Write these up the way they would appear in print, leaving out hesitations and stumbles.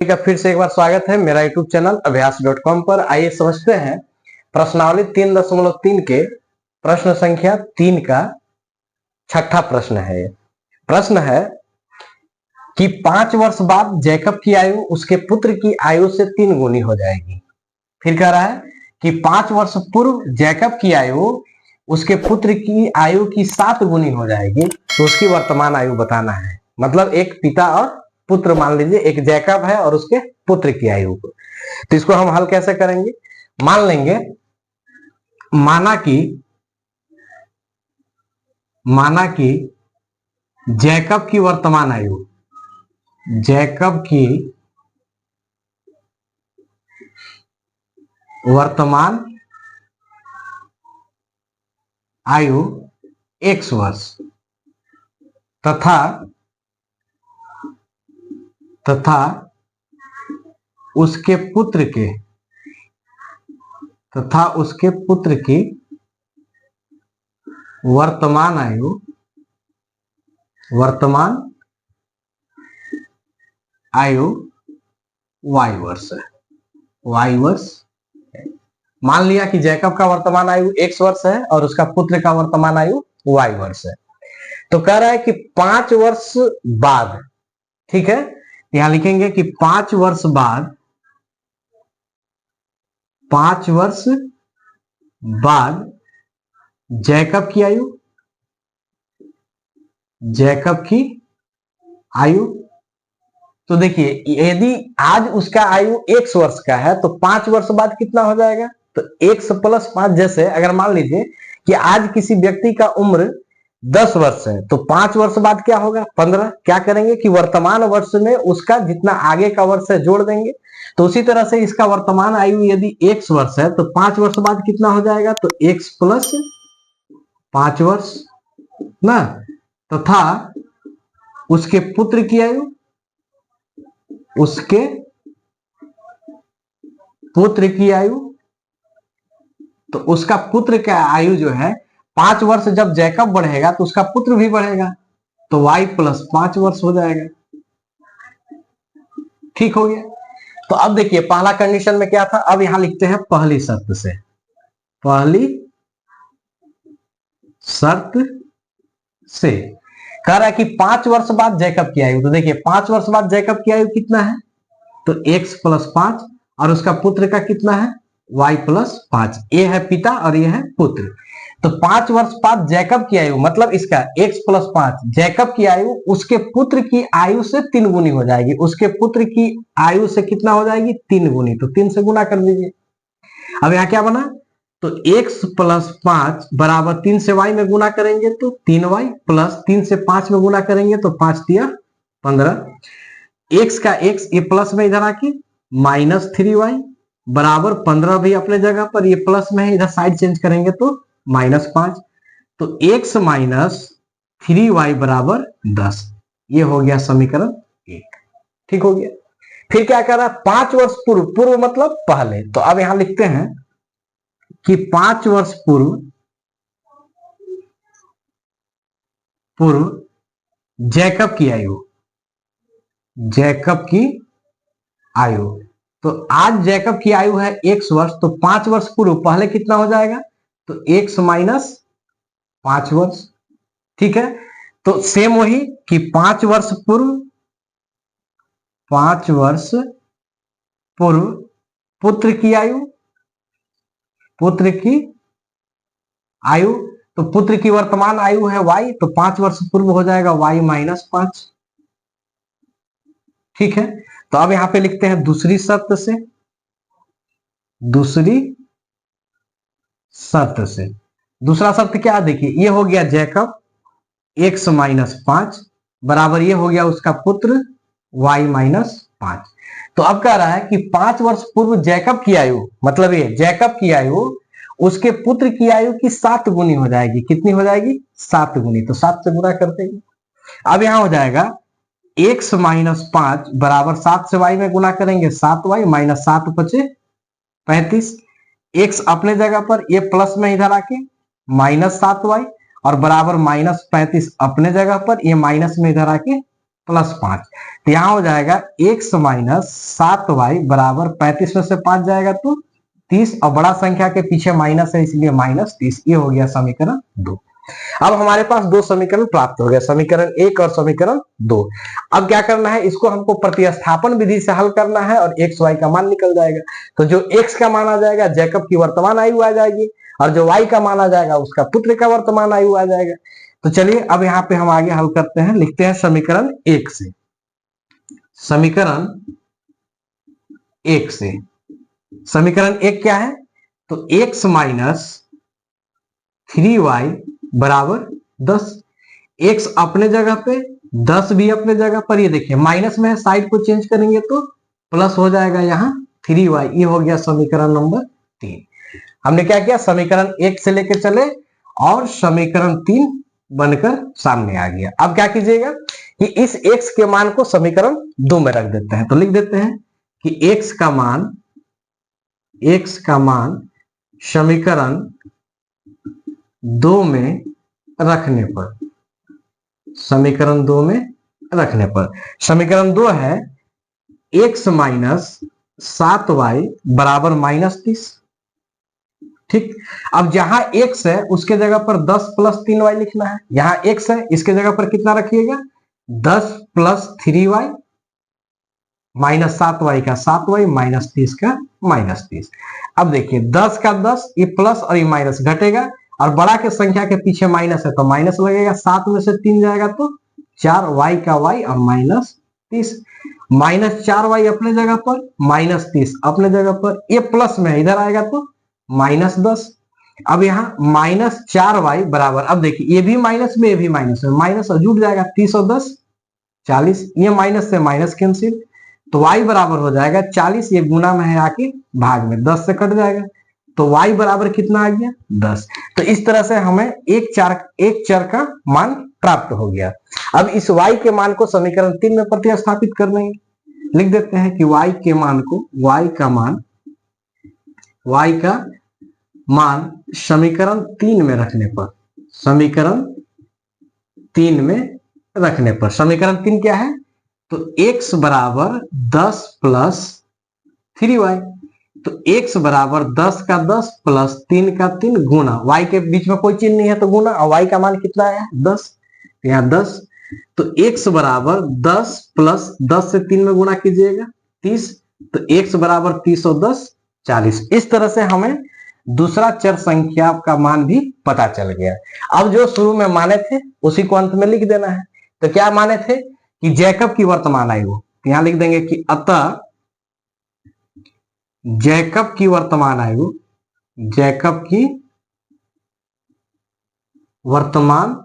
का फिर से एक बार स्वागत है मेरा यूट्यूब चैनल अभ्यास.com पर। आइए समझते हैं प्रश्नावली 3.3 के प्रश्न संख्या 3 का छठा प्रश्न है। प्रश्न है कि 5 वर्ष बाद जैकब की आयु उसके पुत्र की आयु से 3 गुनी हो जाएगी। फिर कह रहा है कि 5 वर्ष पूर्व जैकब की आयु उसके पुत्र की आयु की 7 गुनी हो जाएगी, तो उसकी वर्तमान आयु बताना है। मतलब एक पिता और पुत्र, मान लीजिए एक जैकब है और उसके पुत्र की आयु को, तो इसको हम हल कैसे करेंगे। मान लेंगे, माना कि जैकब की वर्तमान आयु, जैकब की वर्तमान आयु x वर्ष तथा उसके पुत्र की वर्तमान आयु y वर्ष है। y वर्ष मान लिया कि जैकब का वर्तमान आयु x वर्ष है और उसका पुत्र का वर्तमान आयु y वर्ष है। तो कह रहा है कि 5 वर्ष बाद, ठीक है, यहां लिखेंगे कि 5 वर्ष बाद जैकब की आयु, तो देखिए यदि आज उसका आयु x वर्ष का है तो 5 वर्ष बाद कितना हो जाएगा, तो x + 5। जैसे अगर मान लीजिए कि आज किसी व्यक्ति का उम्र 10 वर्ष है तो 5 वर्ष बाद क्या होगा, 15। क्या करेंगे कि वर्तमान वर्ष में उसका जितना आगे का वर्ष है जोड़ देंगे। तो उसी तरह से इसका वर्तमान आयु यदि x वर्ष है तो 5 वर्ष बाद कितना हो जाएगा, तो x + 5 वर्ष ना, तथा उसके पुत्र की आयु, तो उसका पुत्र का आयु जो है 5 वर्ष जब जैकब बढ़ेगा तो उसका पुत्र भी बढ़ेगा, तो y + 5 वर्ष हो जाएगा। ठीक हो गया। तो अब देखिए पहला कंडीशन में क्या था, अब यहां लिखते हैं पहली शर्त से कह रहा है कि 5 वर्ष बाद जैकब की आयु, तो देखिए 5 वर्ष बाद जैकब की आयु कितना है, तो x + 5 और उसका पुत्र का कितना है, y + 5। ये है पिता और ये है पुत्र। तो 5 वर्ष बाद जैकब की आयु मतलब इसका x + 5, जैकब की आयु उसके पुत्र की आयु से 3 गुनी हो जाएगी। उसके पुत्र की आयु से कितना हो जाएगी, 3 गुनी, तो 3 से गुना कर दीजिए। अब यहां क्या बना, तो x + 5 बराबर 3 से y में गुना करेंगे तो 3y प्लस 3 से 5 में गुना करेंगे तो 5 × 15। x का x ये प्लस में इधर आके -3y बराबर 15 भी अपने जगह पर, ये प्लस में है, इधर साइड चेंज करेंगे तो -5। तो x - 3y बराबर 10। ये हो गया समीकरण 1। ठीक हो गया। फिर क्या कर रहा है, 5 वर्ष पूर्व मतलब पहले। तो अब यहां लिखते हैं कि 5 वर्ष पूर्व जैकब की आयु, तो आज जैकब की आयु है x वर्ष, तो 5 वर्ष पूर्व पहले कितना हो जाएगा, तो x - 5 वर्ष। ठीक है। तो सेम वही कि 5 वर्ष पूर्व पुत्र की आयु, तो पुत्र की वर्तमान आयु है y, तो 5 वर्ष पूर्व हो जाएगा y - 5। ठीक है। तो अब यहां पे लिखते हैं दूसरी शर्त से। दूसरा शर्त क्या है, देखिए ये हो गया जैकब x - 5 बराबर ये हो गया उसका पुत्र y - 5। तो अब कह रहा है कि 5 वर्ष पूर्व जैकब की आयु, मतलब ये जैकब की आयु उसके पुत्र की आयु की 7 गुनी हो जाएगी। कितनी हो जाएगी, 7 गुनी, तो 7 से गुना कर देंगे। अब यहां हो जाएगा x - 5 बराबर 7 से y में गुना करेंगे 7y - 7 × 5 = 35। x अपने जगह पर, ये प्लस में इधर आके -7y और बराबर -35 अपने जगह पर, ये माइनस में इधर आके प्लस 5। तो यहाँ हो जाएगा x माइनस 7y बराबर 35 में से 5 जाएगा तो 30, और बड़ा संख्या के पीछे माइनस है इसलिए माइनस 30। ये हो गया समीकरण 2। अब हमारे पास दो समीकरण प्राप्त हो गए, समीकरण 1 और समीकरण 2। अब क्या करना है, इसको हमको प्रतिस्थापन विधि से हल करना है और x y का मान निकल जाएगा। तो जो x का मान आ जाएगा जैकब की वर्तमान आयु आ जाएगी, और जो y का मान आ जाएगा उसका पुत्र का वर्तमान आयु आ जाएगा। तो चलिए अब यहाँ पे हम आगे हल करते हैं, लिखते हैं समीकरण 1 से। समीकरण 1 से समीकरण 1 क्या है, तो x माइनस 3y बराबर 10। x अपने जगह पे, 10 भी अपने जगह पर। ये देखिए माइनस में साइड को चेंज करेंगे तो प्लस हो जाएगा यहाँ 3y। ये हो गया समीकरण नंबर 3। हमने क्या किया, समीकरण 1 से लेकर चले और समीकरण 3 बनकर सामने आ गया। अब क्या कीजिएगा कि इस x के मान को समीकरण 2 में रख देते हैं। तो लिख देते हैं कि x का मान समीकरण 2 में रखने पर, समीकरण 2 में रखने पर, समीकरण 2 है x माइनस 7y बराबर माइनस 30। ठीक, अब जहां x है उसके जगह पर 10 प्लस 3y लिखना है। यहां x है, इसके जगह पर कितना रखिएगा, 10 प्लस 3y माइनस 7y का 7y माइनस 30 का माइनस 30। अब देखिए 10 का 10, ये प्लस और ये माइनस घटेगा, और बड़ा के संख्या के पीछे माइनस है तो माइनस लगेगा। 7 में से 3 जाएगा तो 4y का y और माइनस 30। माइनस 4y अपने जगह पर, माइनस 30 अपने जगह पर, ये प्लस में इधर आएगा तो माइनस 10। अब यहाँ माइनस 4y बराबर, अब देखिए ये भी माइनस में, ये भी माइनस में, माइनस जुड़ जाएगा, 30 और 10 40। ये माइनस से माइनस कैंसिल, तो y बराबर हो जाएगा 40। ये गुना में है आके भाग में, 10 से कट जाएगा, तो y बराबर कितना आ गया, 10। तो इस तरह से हमें एक चर का मान प्राप्त हो गया। अब इस y के मान को समीकरण 3 में प्रतिस्थापित कर लेंगे। लिख देते हैं कि y के मान को, y का मान समीकरण 3 में रखने पर, समीकरण 3 में रखने पर, समीकरण 3 क्या है, तो x बराबर 10 प्लस 3y। तो x बराबर 10 का 10 प्लस 3 का 3 गुना, y के बीच में कोई चिन्ह नहीं है तो गुना, और y का मान कितना है, 10। यहाँ 10, तो x बराबर 10 प्लस 10 से 3 में गुना कीजिएगा 30, तो x बराबर 30 और 10 40। इस तरह से हमें दूसरा चर संख्या का मान भी पता चल गया। अब जो शुरू में माने थे उसी को अंत में लिख देना है। तो क्या माने थे कि जैकब की वर्तमान आयु, तो यहां लिख देंगे कि अतः जैकब की वर्तमान आयु, जैकब की वर्तमान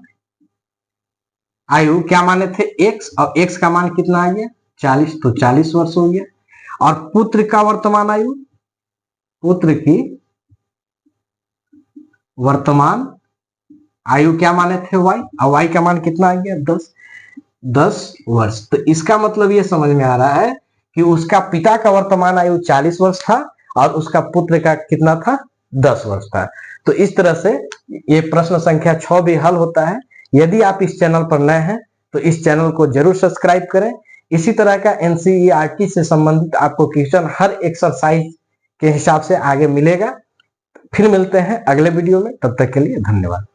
आयु क्या माने थे, x, और x का मान कितना आ गया 40, तो 40 वर्ष हो गया। और पुत्र का वर्तमान आयु, पुत्र की वर्तमान आयु क्या माने थे y, और y का मान कितना आ गया 10 वर्ष। तो इसका मतलब ये समझ में आ रहा है कि उसका पिता का वर्तमान आयु 40 वर्ष था और उसका पुत्र का कितना था, 10 वर्ष था। तो इस तरह से ये प्रश्न संख्या 6 भी हल होता है। यदि आप इस चैनल पर नए हैं तो इस चैनल को जरूर सब्सक्राइब करें। इसी तरह का एनसीईआरटी से संबंधित आपको क्वेश्चन हर एक्सरसाइज के हिसाब से आगे मिलेगा। फिर मिलते हैं अगले वीडियो में, तब तक के लिए धन्यवाद।